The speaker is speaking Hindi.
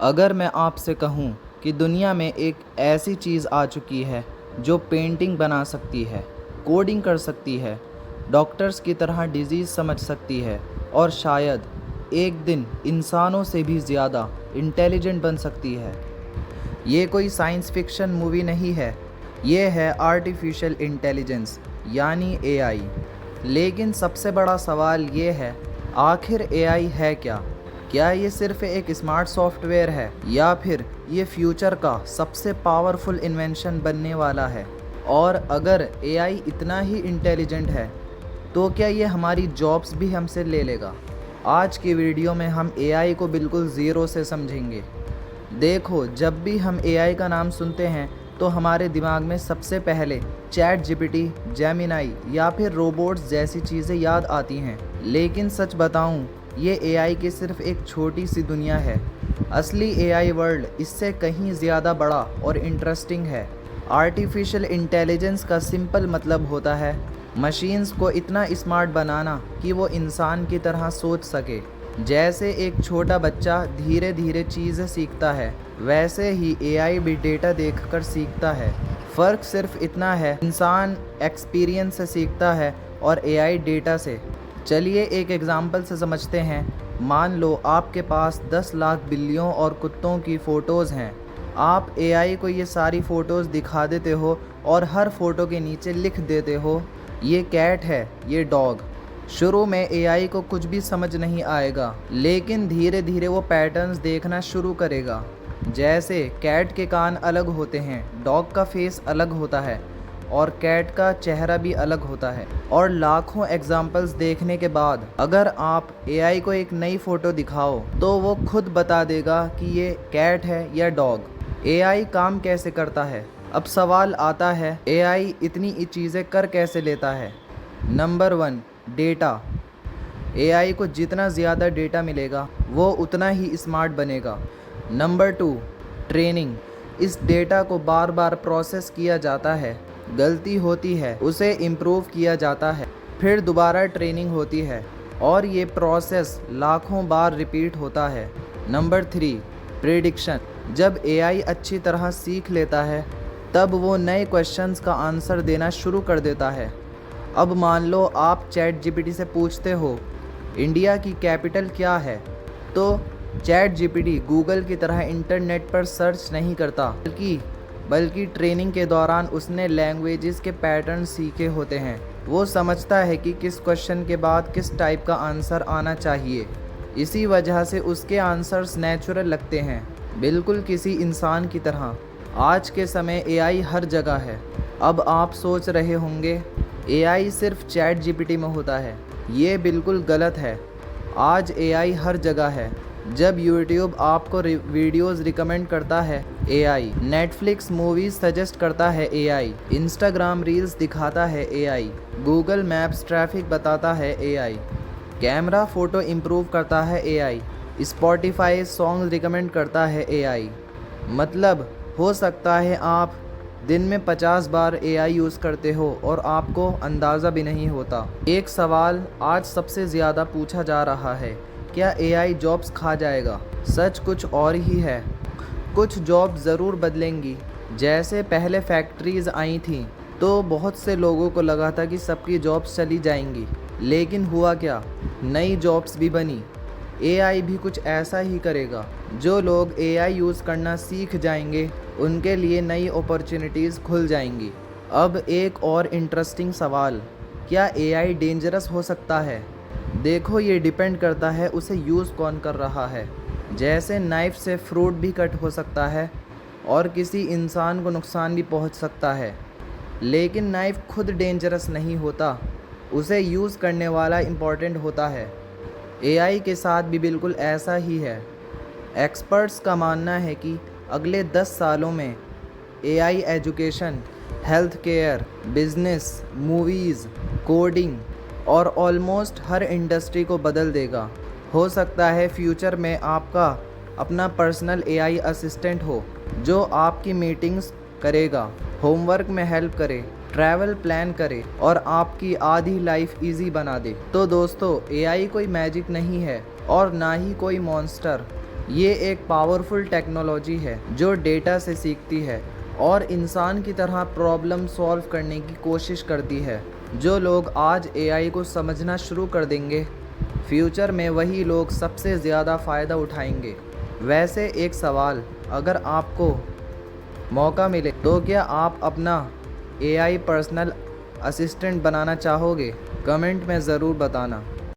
अगर मैं आपसे कहूँ कि दुनिया में एक ऐसी चीज़ आ चुकी है जो पेंटिंग बना सकती है, कोडिंग कर सकती है, डॉक्टर्स की तरह डिजीज़ समझ सकती है और शायद एक दिन इंसानों से भी ज़्यादा इंटेलिजेंट बन सकती है, ये कोई साइंस फिक्शन मूवी नहीं है, ये है आर्टिफिशियल इंटेलिजेंस यानी एआई। लेकिन सबसे बड़ा सवाल ये है, आखिर एआई है क्या? क्या ये सिर्फ एक स्मार्ट सॉफ्टवेयर है या फिर ये फ्यूचर का सबसे पावरफुल इन्वेंशन बनने वाला है? और अगर एआई इतना ही इंटेलिजेंट है तो क्या ये हमारी जॉब्स भी हमसे ले लेगा? आज की वीडियो में हम एआई को बिल्कुल ज़ीरो से समझेंगे। देखो, जब भी हम एआई का नाम सुनते हैं तो हमारे दिमाग में सबसे पहले चैट जीपीटी, जेमिनाई या फिर रोबोट्स जैसी चीज़ें याद आती हैं। लेकिन सच बताऊं, ये एआई की सिर्फ एक छोटी सी दुनिया है। असली एआई वर्ल्ड इससे कहीं ज़्यादा बड़ा और इंटरेस्टिंग है। आर्टिफिशियल इंटेलिजेंस का सिंपल मतलब होता है मशीन्स को इतना स्मार्ट बनाना कि वो इंसान की तरह सोच सके। जैसे एक छोटा बच्चा धीरे धीरे चीज़ें सीखता है, वैसे ही एआई भी डेटा देखकर सीखता है। फ़र्क सिर्फ इतना है, इंसान एक्सपीरियंस से सीखता है और एआई डेटा से। चलिए एक एग्ज़ाम्पल से समझते हैं। मान लो आपके पास 10 लाख बिल्लियों और कुत्तों की फ़ोटोज़ हैं। आप एआई को ये सारी फ़ोटोज़ दिखा देते हो और हर फ़ोटो के नीचे लिख देते हो, ये कैट है, ये डॉग। शुरू में एआई को कुछ भी समझ नहीं आएगा, लेकिन धीरे धीरे वो पैटर्न्स देखना शुरू करेगा। जैसे कैट के कान अलग होते हैं, डॉग का फेस अलग होता है और कैट का चेहरा भी अलग होता है। और लाखों एग्जाम्पल्स देखने के बाद अगर आप एआई को एक नई फ़ोटो दिखाओ तो वो खुद बता देगा कि ये कैट है या डॉग। एआई काम कैसे करता है? अब सवाल आता है, एआई इतनी चीज़ें कर कैसे लेता है? Number 1, data. एआई को जितना ज़्यादा डेटा मिलेगा वो उतना ही स्मार्ट बनेगा। Number 2, training. इस डेटा को बार बार प्रोसेस किया जाता है, गलती होती है उसे इम्प्रूव किया जाता है, फिर दोबारा ट्रेनिंग होती है और ये प्रोसेस लाखों बार रिपीट होता है। Number 3, prediction. जब एआई अच्छी तरह सीख लेता है तब वो नए क्वेश्चंस का आंसर देना शुरू कर देता है। अब मान लो आप चैट जीपीटी से पूछते हो इंडिया की कैपिटल क्या है, तो चैट जीपीटी गूगल की तरह इंटरनेट पर सर्च नहीं करता, बल्कि ट्रेनिंग के दौरान उसने लैंग्वेजेस के पैटर्न सीखे होते हैं। वो समझता है कि किस क्वेश्चन के बाद किस टाइप का आंसर आना चाहिए। इसी वजह से उसके आंसर्स नेचुरल लगते हैं, बिल्कुल किसी इंसान की तरह। आज के समय एआई हर जगह है। अब आप सोच रहे होंगे एआई सिर्फ चैट जीपीटी में होता है। ये बिल्कुल गलत है। आज एआई हर जगह है। जब यूट्यूब आपको वीडियोस रिकमेंड करता है एआई, नेटफ्लिक्स मूवीज़ सजेस्ट करता है एआई, इंस्टाग्राम रील्स दिखाता है एआई, गूगल मैप्स ट्रैफिक बताता है एआई, कैमरा फ़ोटो इम्प्रूव करता है एआई, स्पॉटिफाई सॉन्ग रिकमेंड करता है एआई। मतलब हो सकता है आप दिन में 50 बार एआई यूज़ करते हो और आपको अंदाज़ा भी नहीं होता। एक सवाल आज सबसे ज़्यादा पूछा जा रहा है, क्या एआई जॉब्स खा जाएगा? सच कुछ और ही है। कुछ जॉब ज़रूर बदलेंगी। जैसे पहले फैक्ट्रीज़ आई थीं तो बहुत से लोगों को लगा था कि सबकी जॉब्स चली जाएंगी, लेकिन हुआ क्या? नई जॉब्स भी बनी। एआई भी कुछ ऐसा ही करेगा। जो लोग एआई यूज़ करना सीख जाएंगे उनके लिए नई अपॉर्चुनिटीज़ खुल जाएंगी। अब एक और इंटरेस्टिंग सवाल, क्या एआई डेंजरस हो सकता है? देखो, ये डिपेंड करता है उसे यूज़ कौन कर रहा है। जैसे नाइफ़ से फ्रूट भी कट हो सकता है और किसी इंसान को नुकसान भी पहुंच सकता है, लेकिन नाइफ़ खुद डेंजरस नहीं होता, उसे यूज़ करने वाला इम्पॉर्टेंट होता है। एआई के साथ भी बिल्कुल ऐसा ही है। एक्सपर्ट्स का मानना है कि अगले 10 सालों में AI education, health care, business, movies, coding और ऑलमोस्ट हर इंडस्ट्री को बदल देगा। हो सकता है फ्यूचर में आपका अपना पर्सनल एआई असिस्टेंट हो जो आपकी मीटिंग्स करेगा, होमवर्क में हेल्प करे, ट्रैवल प्लान करे और आपकी आधी लाइफ इजी बना दे। तो दोस्तों, एआई कोई मैजिक नहीं है और ना ही कोई मॉन्स्टर। ये एक पावरफुल टेक्नोलॉजी है जो डेटा से सीखती है और इंसान की तरह प्रॉब्लम सॉल्व करने की कोशिश करती है। जो लोग आज एआई को समझना शुरू कर देंगे, फ्यूचर में वही लोग सबसे ज़्यादा फ़ायदा उठाएंगे। वैसे एक सवाल, अगर आपको मौका मिले तो क्या आप अपना एआई पर्सनल असिस्टेंट बनाना चाहोगे? कमेंट में ज़रूर बताना।